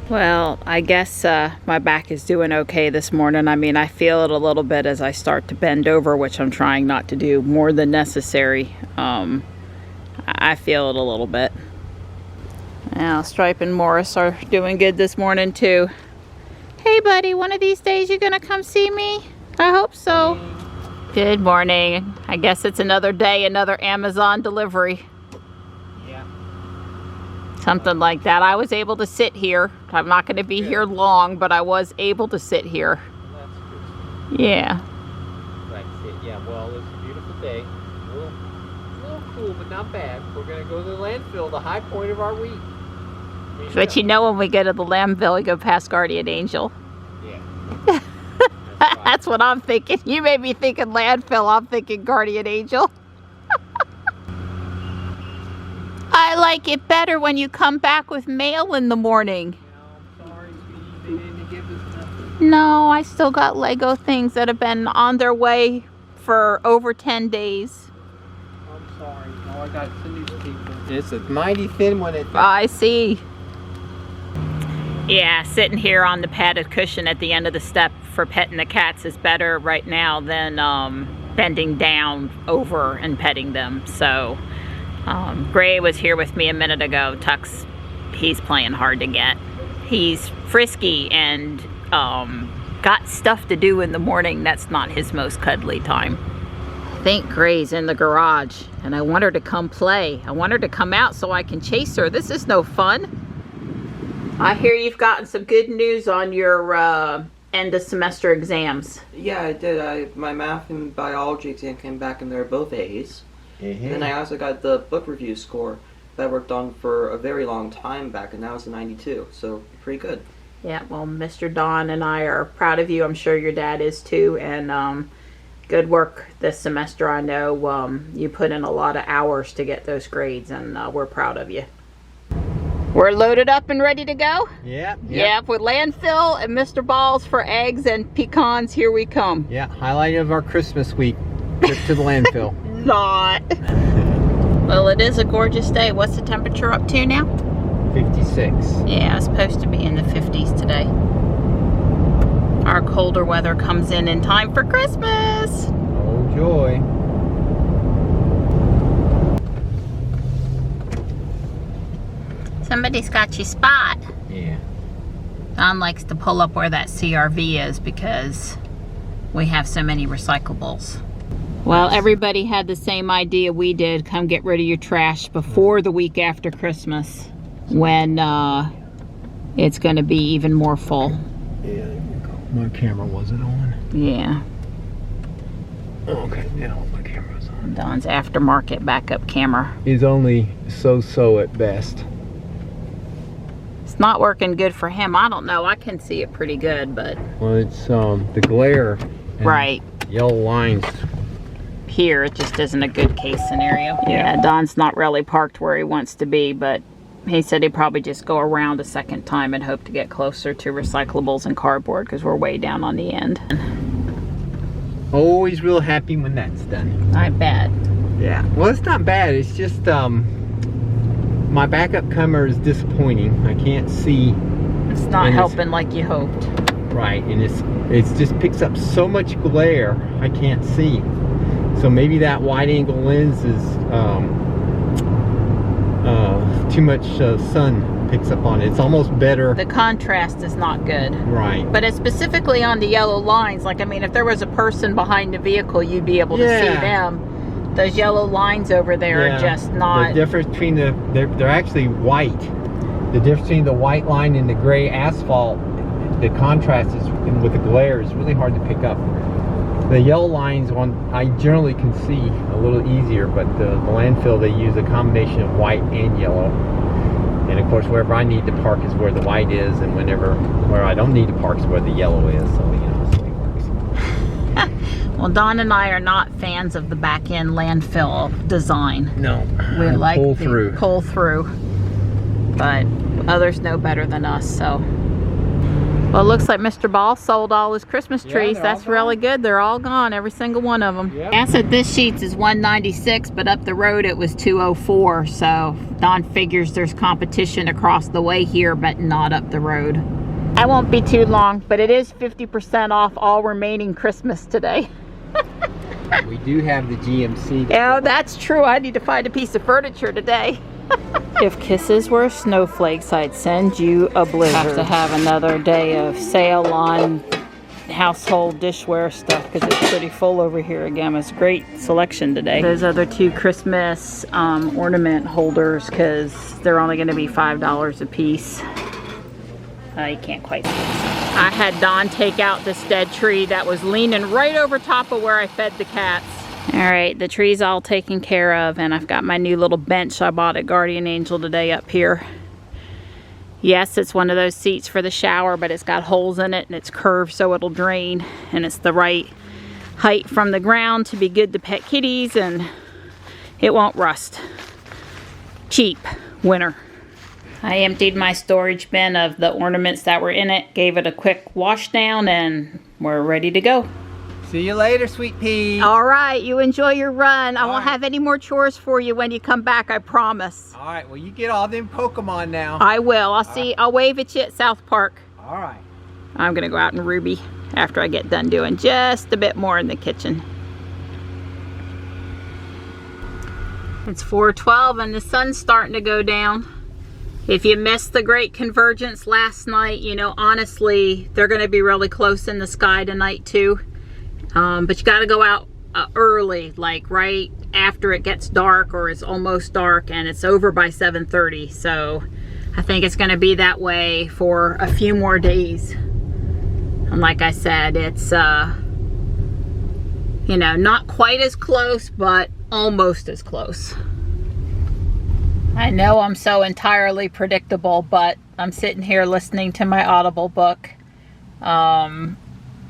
Well, I guess my back is doing okay this morning. I mean, I feel it a little bit as I start to bend over, which I'm trying not to do more than necessary. I feel it a little bit. Now, Stripe and Morris are doing good this morning too. Hey buddy, one of these days you're gonna come see me? I hope so. Good morning. I guess it's another day, another Amazon delivery. Something like that. I was able to sit here. I'm not going to be here long, but I was able to sit here. Well, that's good. Yeah. Right, yeah, well, it's a beautiful day. A little cool, but not bad. We're going to go to the landfill, the high point of our week. But you know when we go to the landfill, we go past Guardian Angel. Yeah. That's what I'm thinking. You may be thinking landfill, I'm thinking Guardian Angel. I like it better when you come back with mail in the morning. No, I'm sorry, sweetie. They didn't give us nothing. No, I still got Lego things that have been on their way for over 10 days. I'm sorry. No, I got some newspaper. It's a mighty thin one. I see. Yeah, sitting here on the padded cushion at the end of the step for petting the cats is better right now than bending down over and petting them. So Gray was here with me a minute ago. Tux, he's playing hard to get. He's frisky and got stuff to do in the morning. That's not his most cuddly time. I think Gray's in the garage and I want her to come play. I want her to come out so I can chase her. This is no fun. I hear you've gotten some good news on your end of semester exams. Yeah, I did. My math and biology exam came back and they were both A's. And then I also got the book review score that I worked on for a very long time back, and that was a 92, so pretty good. Yeah, well, Mr. Don and I are proud of you. I'm sure your dad is too, and good work this semester. I know you put in a lot of hours to get those grades, and we're proud of you. We're loaded up and ready to go? Yep. Yep, with Landfill and Mr. Balls for eggs and pecans, here we come. Yeah, highlight of our Christmas week trip to the landfill. Not. Well, it is a gorgeous day. What's the temperature up to now? 56. Yeah, it's supposed to be in the 50s today. Our colder weather comes in time for Christmas. Oh, joy. Somebody's got your spot. Yeah. Don likes to pull up where that CRV is because we have so many recyclables. Well, everybody had the same idea we did. Come get rid of your trash before the week after Christmas when it's going to be even more full. Yeah, my camera wasn't on. Yeah. Okay, now my camera's on. Don's aftermarket backup camera. Is only so-so at best. It's not working good for him. I don't know. I can see it pretty good, but... Well, it's the glare. And right. Yellow lines. Here, it just isn't a good case scenario. Yeah, Don's not really parked where he wants to be, but he said he'd probably just go around a second time and hope to get closer to recyclables and cardboard because we're way down on the end. Always real happy when that's done. I bet. Yeah. Well, it's not bad. It's just my backup camera is disappointing. I can't see. It's not helping like you hoped. Right, and it's just picks up so much glare I can't see. So maybe that wide angle lens is too much sun picks up on it. It's almost better. The contrast is not good. Right. But it's specifically on the yellow lines. Like, I mean, if there was a person behind the vehicle, you'd be able to see them. Those yellow lines over there are just not... The difference between they're actually white. The difference between the white line and the gray asphalt, the contrast is with the glare is really hard to pick up. The yellow lines I generally can see a little easier, but the landfill, they use a combination of white and yellow. And of course, wherever I need to park is where the white is, and where I don't need to park is where the yellow is. So, you know, so it works. Well, Don and I are not fans of the back end landfill design. No, we like pull through, but others know better than us, so. Well, it looks like Mr. Ball sold all his Christmas trees. they're That's all really good. They're all gone, every single one of them. Yep. Gas at this sheets is $1.96, but up the road it was $2.04. So Don figures there's competition across the way here, but not up the road. I won't be too long, but it is 50% off all remaining Christmas today. We do have the GMC. Oh, that's true. I need to find a piece of furniture today. If kisses were snowflakes, I'd send you a blizzard. Have to have another day of sale on household dishware stuff because it's pretty full over here again. It's a great selection today. Those other two Christmas ornament holders, because they're only going to be $5 a piece. You can't quite see it. I had Don take out this dead tree that was leaning right over top of where I fed the cats. All right, the tree's all taken care of, and I've got my new little bench I bought at Guardian Angel today up here. Yes, it's one of those seats for the shower, but it's got holes in it and it's curved so it'll drain, and it's the right height from the ground to be good to pet kitties, and it won't rust. Cheap, winner. I emptied my storage bin of the ornaments that were in it, gave it a quick wash down, and we're ready to go. See you later, sweet pea. All right, you enjoy your run. I won't right. have any more chores for you when you come back, I promise. All right, well, you get all them Pokemon now. I will. I'll wave at you at South Park. All right. I'm gonna go out in Ruby after I get done doing just a bit more in the kitchen. It's 4:12 and the sun's starting to go down. If you missed the great convergence last night, you know, honestly, they're gonna be really close in the sky tonight too. But you got to go out early, like right after it gets dark or it's almost dark, and it's over by 7:30. So I think it's going to be that way for a few more days. And like I said, it's, you know, not quite as close, but almost as close. I know I'm so entirely predictable, but I'm sitting here listening to my Audible book.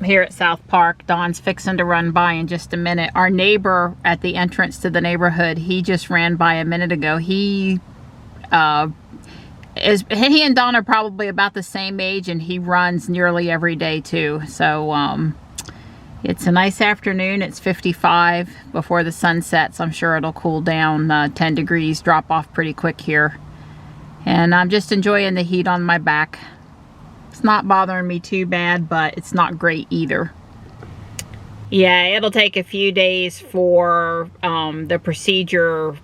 Here at South Park. Don's fixing to run by in just a minute. Our neighbor at the entrance to the neighborhood, he just ran by a minute ago. He and Don are probably about the same age, and he runs nearly every day too. So it's a nice afternoon. It's 55 before the sun sets. I'm sure it'll cool down 10 degrees, drop off pretty quick here. And I'm just enjoying the heat on my back. It's not bothering me too bad, but it's not great either. Yeah, it'll take a few days for the procedure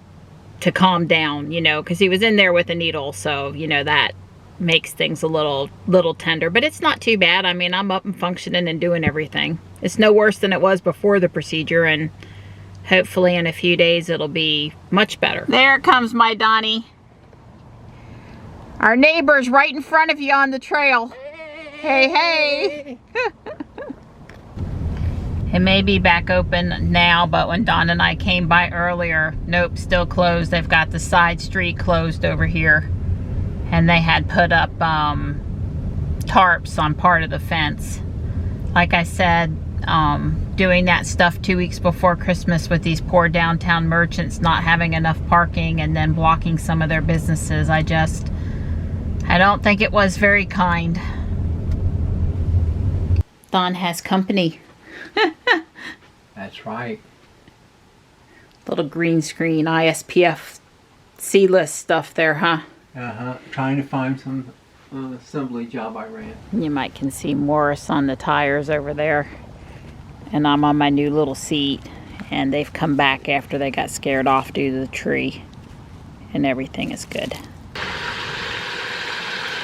to calm down, you know, because he was in there with a needle, so, you know, that makes things a little tender. But it's not too bad. I mean, I'm up and functioning and doing everything. It's no worse than it was before the procedure, and hopefully in a few days it'll be much better. There comes my Donnie. Our neighbor's right in front of you on the trail. Hey, hey. It may be back open now, but when Don and I came by earlier, nope, still closed. They've got the side street closed over here. And they had put up tarps on part of the fence. Like I said, doing that stuff 2 weeks before Christmas with these poor downtown merchants not having enough parking and then blocking some of their businesses, I don't think it was very kind. Don has company. That's right. Little green screen ISPF C-list stuff there, huh? Trying to find some assembly job I ran. You might can see Morris on the tires over there. And I'm on my new little seat. And they've come back after they got scared off due to the tree. And everything is good.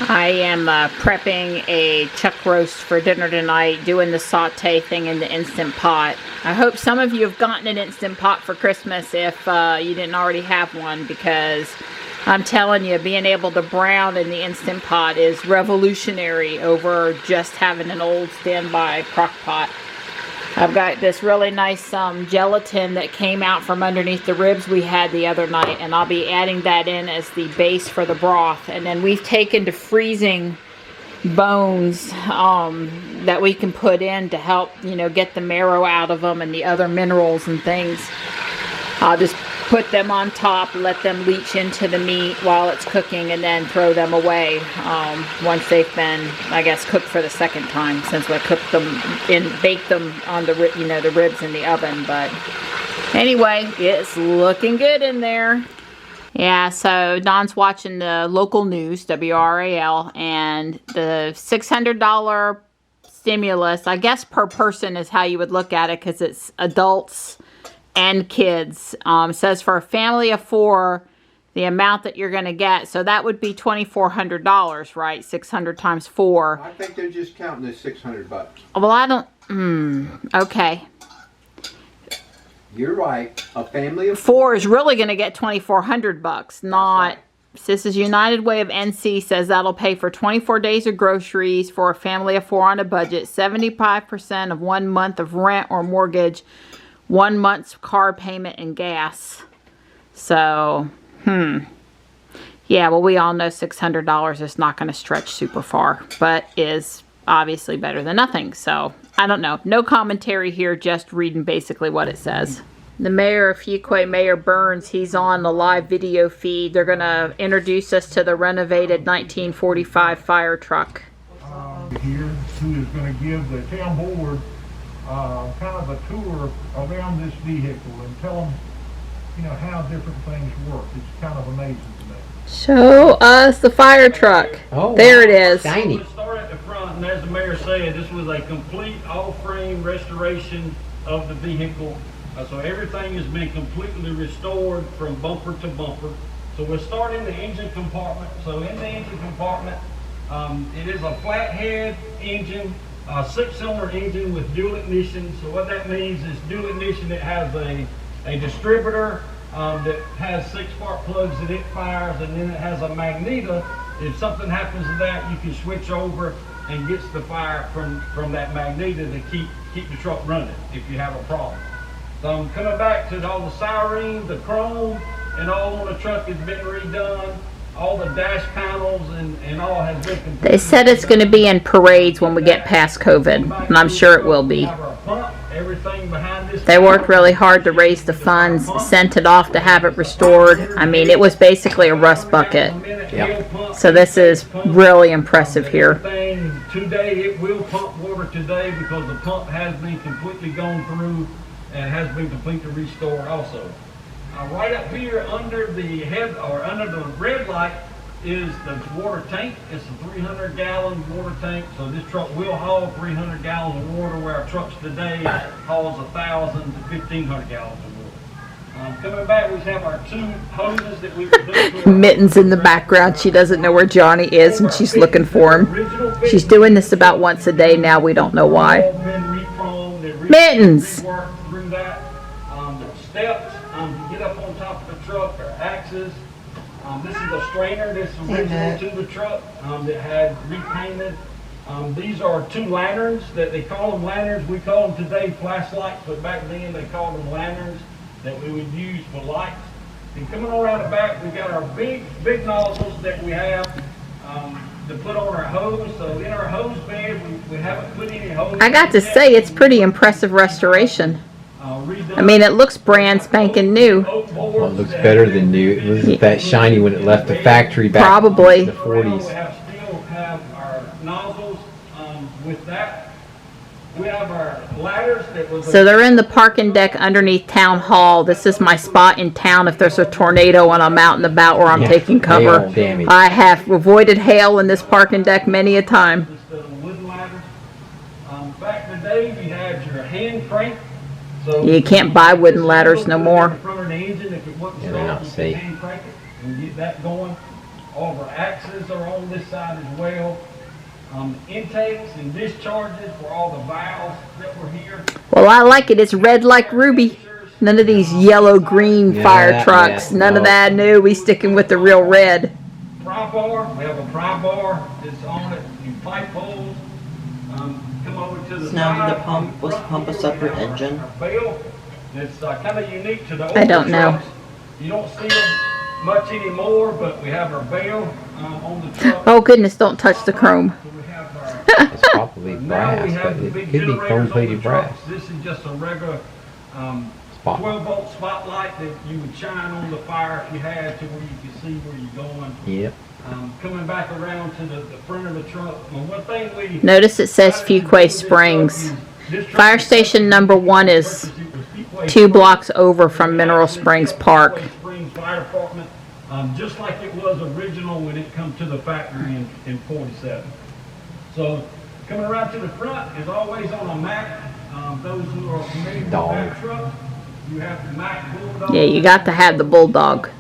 I am prepping a chuck roast for dinner tonight, doing the saute thing in the Instant Pot. I hope some of you have gotten an Instant Pot for Christmas if you didn't already have one, because I'm telling you, being able to brown in the Instant Pot is revolutionary over just having an old standby crock pot. I've got this really nice gelatin that came out from underneath the ribs we had the other night, and I'll be adding that in as the base for the broth. And then we've taken to freezing bones that we can put in to help, you know, get the marrow out of them and the other minerals and things. I'll just put them on top, let them leach into the meat while it's cooking, and then throw them away once they've been, I guess, cooked for the second time, since we cooked them and baked them on the the ribs in the oven. But anyway, it's looking good in there. Yeah, so Don's watching the local news, WRAL, and the $600 stimulus, I guess per person is how you would look at it, because it's adults and kids. Says for a family of 4, the amount that you're going to get, so that would be $2,400, right? 600 times 4. I think they're just counting as $600. Well, I don't, okay. You're right. A family of 4 is really going to get $2,400, not... right. This is United Way of NC says that'll pay for 24 days of groceries for a family of 4 on a budget, 75% of 1 month of rent or mortgage, 1 month's car payment, and gas. So, yeah, well, we all know $600 is not going to stretch super far, but is obviously better than nothing. So, I don't know. No commentary here, just reading basically what it says. The mayor of Fuquay, Mayor Burns, he's on the live video feed. They're going to introduce us to the renovated 1945 fire truck. Here, who is going to give the town board kind of a tour around this vehicle and tell them, you know, how different things work. It's kind of amazing to me. Show us the fire truck. Oh, there it is. Shiny. We'll start at the front, and as the mayor said, this was a complete all-frame restoration of the vehicle. So everything has been completely restored from bumper to bumper. So we'll start in the engine compartment. So in the engine compartment, it is a flathead engine, a 6-cylinder engine with dual ignition. So what that means is dual ignition. It has a distributor that has 6 spark plugs that it fires, and then it has a magneto. If something happens to that, you can switch over and gets the fire from that magneto to keep the truck running if you have a problem. So I'm coming back to all the siren, the chrome, and all on the truck has been redone. All the dash panels and all has been completed. They said it's going to be in parades when we get past COVID, and I'm sure it will be. They worked really hard to raise the funds, sent it off to have it restored. I mean, it was basically a rust bucket. Yep. So this is really impressive here. Today, it will pump water today because the pump has been completely gone through and has been completely restored also. Right up here under the head or under the red light is the water tank. It's a 300-gallon water tank, so this truck will haul 300 gallons of water, where our trucks today hauls 1,000 to 1,500 gallons of water. Coming back, we have our 2 hoses that we removed. Mittens in the background. She doesn't know where Johnny is, and she's looking for him. She's doing this about once a day now. We don't know why. Mittens! Steps to get up on top of the truck, or axes. This is a strainer that's original to the truck that had repainted. These are 2 lanterns that they call them lanterns. We call them today flashlights, but back then they called them lanterns that we would use for lights. And coming around the back, we got our big nozzles that we have to put on our hose. So in our hose bed, we haven't put any hose. I got to say, it's pretty impressive restoration. I mean, it looks brand spanking new. Well, it looks better than new. It was that shiny when it left the factory back Probably. in the 40s. We still have our nozzles with that. We have our ladders that was. So they're in the parking deck underneath Town Hall. This is my spot in town if there's a tornado and I'm out and about where I'm taking cover. Hail damage. I have avoided hail in this parking deck many a time. Instead of wooden ladders. Back in the day, you had your hand crank. So You can't buy wooden ladders no more. Yeah, they're not safe. And get that going. All of our axes are on this side as well. Intakes and discharges for all the valves that were here. Well, I like it. It's red like ruby. None of these yellow-green fire trucks. None of that. No, we sticking with the real red. Pry bar. We have a pry bar that's on it. You pipe holes. Come over to the Now, side. the pump, was the pump a separate engine? Our bell. It's kind of unique to the older I don't know. trucks. You don't see them much anymore, but we have our bell on the truck. Oh, goodness, don't touch the chrome. So we have our, It's probably now we brass, have but the it big could be generators on chrome-plated the brass. trucks. This is just a regular spot. 12-volt spotlight that you would shine on the fire if you had to, where you could see where you're going. Yep. Coming back around to the front of the truck. One thing we Notice it says Fuquay Springs. Fire station number 1 is 2 blocks over from Mineral Springs Park. Fuquay Springs Fire Department, just like it was original when it come to the factory in 47. So coming around to the front is always on a Mack. Those who are familiar with that truck, you have the Mack Bulldog. Yeah, you got to have the Bulldog.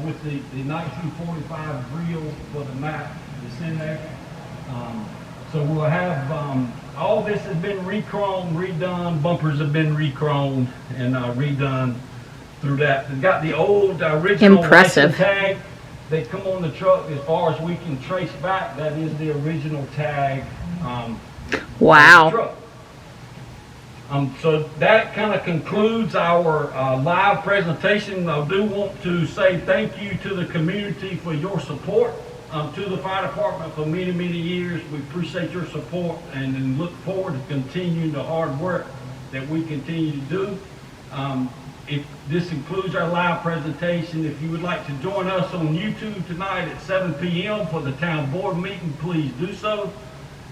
With the 1945 grill for the Mack that's in there. So we'll have, all this has been re-chromed, redone, bumpers have been re-chromed and redone through that. We've got the old original Impressive. license tag that come on the truck. As far as we can trace back, that is the original tag. Wow. On the truck. So that kind of concludes our live presentation. I do want to say thank you to the community for your support, to the fire department for many, many years. We appreciate your support and look forward to continuing the hard work that we continue to do. If this concludes our live presentation, if you would like to join us on YouTube tonight at 7 p.m. for the town board meeting, please do so.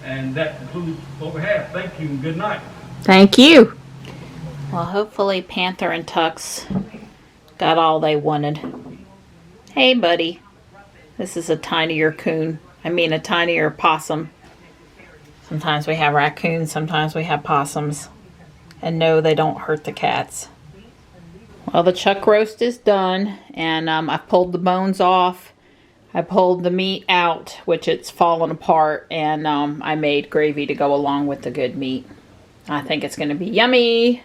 And that concludes what we have. Thank you and good night. Thank you. Well, hopefully Panther and Tux got all they wanted. Hey, buddy. This is a tinier coon. I mean, a tinier possum. Sometimes we have raccoons, sometimes we have possums. And no, they don't hurt the cats. Well, the chuck roast is done, and I've pulled the bones off. I pulled the meat out, which it's fallen apart, and I made gravy to go along with the good meat. I think it's going to be yummy.